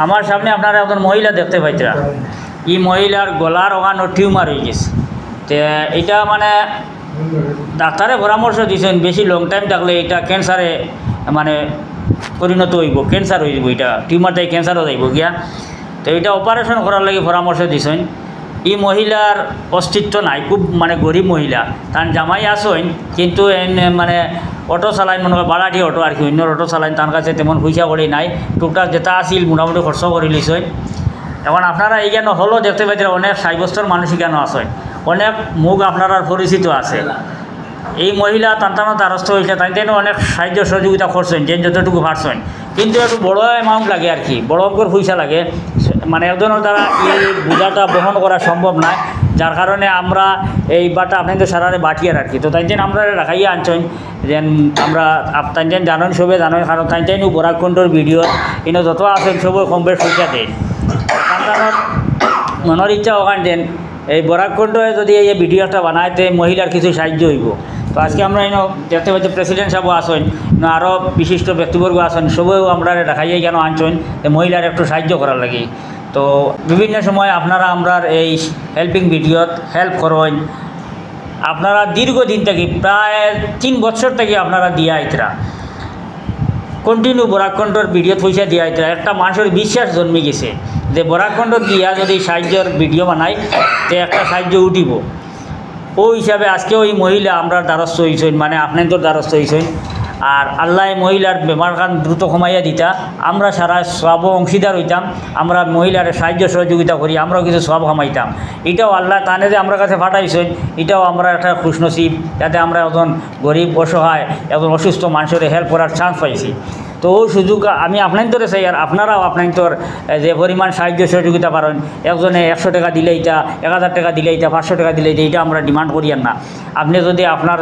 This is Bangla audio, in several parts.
আমার সামনে আপনারা একজন মহিলা দেখতে পাইতরা, এই মহিলার গলার ওখানে টিউমার হয়ে গেছে। তো এটা মানে ডাক্তারে পরামর্শ দিয়েছেন বেশি লং টাইম থাকলে এটা ক্যান্সারে মানে পরিণত হইব, ক্যান্সার হয়ে যাব, এটা টিউমারটাই ক্যান্সারও যাইব গিয়া। তো এটা অপারেশন করার লাগে পরামর্শ দিয়েছেন। এই মহিলার অস্তিত্ব নাই, খুব মানে গরিব মহিলা, তার জামাই আসেন কিন্তু মানে অটো চালাইন মনে হয় বাড়াটি অটো আর কি, অন্য অটো চালাইন, তার কাছে তেমন পয়সা করি নাই, টুকটাক যেটা আসিল মোটামুটি খরচ করে লিছেন। এখন আপনারা এই কেন হলো দেখতে পাইছেন অনেক 60 বছর মানুষ কেন আসেন, অনেক মুখ আপনার পরিচিত আছে। এই মহিলা তান্তানো দ্বারস্থ হয়েছে, তাই অনেক সাহায্য সহযোগিতা করছেন যে যতটুকু পারছেন, কিন্তু একটু বড় অ্যামাউন্ট লাগে আর কি, বড় অঙ্কের পয়সা লাগে, মানে একজনের দ্বারা এই বোঝাটা বহন করা সম্ভব নয়। যার কারণে আমরা এইবারটা আপনাদের সারারে বাটিয়ার আর কি। তো তাই আমরা রাখাইয়া আনছেন যেন আমরা তাই জানেন সবে জানেন, কারণ তাই বরাককুণ্ডর ভিডিও কিন্তু যত আছেন সবই কম বেশ পয়সা দেন, তান্তানোর মনের ইচ্ছা ওখান দেন এই বরাককুণ্ডে যদি এই ভিডিওটা বানাইতে মহিলার কিছু সাহায্য হইব। তো আজকে আমরা দেখতে পাচ্ছি প্রেসিডেন্ট সাহেব আসেন, আরও বিশিষ্ট ব্যক্তিবর্গ আসেন, সবও আমরা দেখাইয়াই কেন আনছেন মহিলার একটু সাহায্য করার লাগে। তো বিভিন্ন সময় আপনারা আমরা এই হেল্পিং ভিডিওত হেল্প করেন, আপনারা দীর্ঘদিন থেকে প্রায় 3 বছর থেকে আপনারা দিয়া আইতরা কন্টিনিউ বরাককুণ্ডর ভিডিওত পয়সা দিয়া আইতরা। একটা মানুষের বিশ্বাস জন্মে গেছে যে বরাককুণ্ডত দিয়া যদি সাহায্যের ভিডিও বানাই তো একটা সাহায্য উঠিব। ওই হিসাবে আজকে ওই মহিলা আমরা দ্বারস্থ হয়েছেন, মানে আপনাদের দ্বারস্থ হয়েছেন। আর আল্লাহ মহিলার বেমার কান দ্রুত কমাইয়া দিতা, আমরা সারা সব অংশীদার হইতাম, আমরা মহিলার সাহায্য সহযোগিতা করি, আমরাও কিছু সব কামাইতাম। এটাও আল্লাহ তানে যে আমরা কাছে পাঠাইছেন, এটাও আমরা একটা খুশনসিব, যাতে আমরা একজন গরিব অসহায় একজন অসুস্থ মানুষের হেল্প করার চান্স পাইছি। তো ওই সুযোগ আমি আপনাদের চাই, আর আপনারাও আপনাদের যে পরিমাণ সাহায্য সহযোগিতা পারেন, একজনে 100 টাকা দিলে এটা, 1000 টাকা দিলে এটা, 500 টাকা দিলে এটা আমরা ডিমান্ড করিয়ান না। আপনি যদি আপনার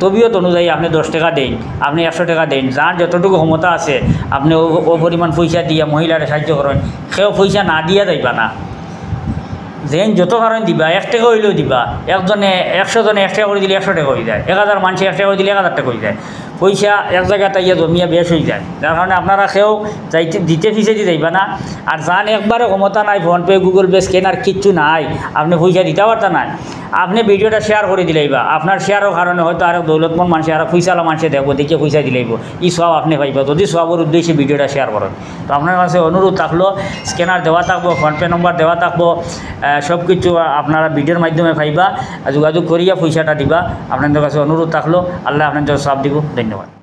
তবিয়ত অনুযায়ী আপনি 10 টাকা দেন, আপনি 100 টাকা দেন, যার যতটুকু ক্ষমতা আছে আপনি ও পরিমাণ পয়সা দিয়ে মহিলার সাহায্য করেন। সেও পয়সা না দিয়া যাইবা না, যেন যত কারণ দিবা, 1 টাকা হইলেও দিবা। একজনে 100 জনে 1 টাকা করে দিলে 100 টাকা হয়ে যায়, 1000 মানুষে 1 টাকা করে দিলে 1000 টাকা হয়ে যায়। পয়সা এক জায়গায় তাইয়া জমিয়া বেশ হয়ে যায়, যার কারণে আপনারা কেউ যাইতে দিতে ফিসেদি যাইবা না। আর যান একবারে ক্ষমতা নাই, ফোনপে গুগল পে স্ক্যানার কিচ্ছু নাই, আপনি পয়সা দিতে পারতা নাই, আপনি ভিডিওটা শেয়ার করে দিলেইবা। আপনার শেয়ারের কারণে হয়তো আরও দৌলতমন্দ মানুষ আরও পয়সাওয়ালা মানুষে দেখবো, দেখে পয়সা দিলেইব, ই সব আপনি পাইবা যদি সবের উদ্দেশ্যে ভিডিওটা শেয়ার করেন। তো আপনার কাছে অনুরোধ থাকলো, স্ক্যানার দেওয়া থাকবো, ফোনপে নম্বর দেওয়া থাকবো, সব কিছু আপনারা ভিডিওর মাধ্যমে পাইবা, যোগাযোগ করিয়া পয়সাটা দিবা। আপনাদের কাছে অনুরোধ থাকলো, আল্লাহ আপনাদের সব দিব। ধন্যবাদ।